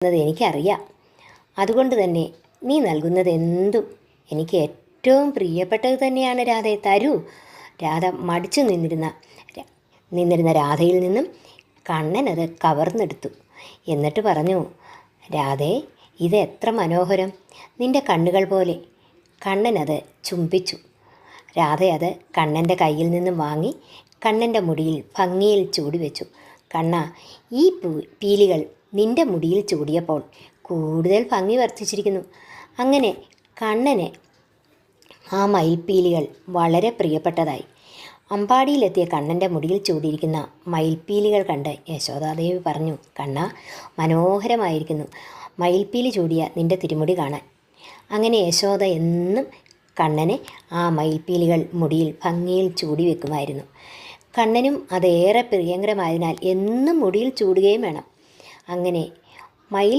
എന്നത് എനിക്കറിയാം. അതുകൊണ്ട് തന്നെ നീ നൽകുന്നതെന്തും എനിക്ക് ഏറ്റവും പ്രിയപ്പെട്ടത് തന്നെയാണ് രാധേ, തരൂ. രാധ മടിച്ചു നിന്നിരുന്ന രാധയിൽ നിന്നും കണ്ണൻ അത് കവർന്നെടുത്തു. എന്നിട്ട് പറഞ്ഞു, രാധേ, ഇത് എത്ര മനോഹരം, നിന്റെ കണ്ണുകൾ പോലെ. കണ്ണൻ അത് ചുംബിച്ചു. രാധ അത് കണ്ണൻ്റെ കയ്യിൽ നിന്നും വാങ്ങി കണ്ണൻ്റെ മുടിയിൽ ഭംഗിയിൽ ചൂടിവെച്ചു. കണ്ണ, ഈ പീലികൾ നിന്റെ മുടിയിൽ ചൂടിയപ്പോൾ കൂടുതൽ ഭംഗി വർദ്ധിച്ചിരിക്കുന്നു. അങ്ങനെ കണ്ണന് ആ മയിൽപ്പീലികൾ വളരെ പ്രിയപ്പെട്ടതായി. അമ്പാടിയിലെത്തിയ കണ്ണൻ്റെ മുടിയിൽ ചൂടിയിരിക്കുന്ന മയിൽപ്പീലികൾ കണ്ട് യശോദാദേവി പറഞ്ഞു, കണ്ണ, മനോഹരമായിരിക്കുന്നു മയിൽപ്പീലി ചൂടിയ നിന്റെ തിരുമുടി കാണാൻ. അങ്ങനെ യശോദ എന്നും കണ്ണനെ ആ മയിൽപ്പീലികൾ മുടിയിൽ ഭംഗിയിൽ ചൂടി വെക്കുമായിരുന്നു. കണ്ണനും അതേറെ പ്രിയങ്കരമായതിനാൽ എന്നും മുടിയിൽ ചൂടുകയും വേണം. അങ്ങനെ മയിൽ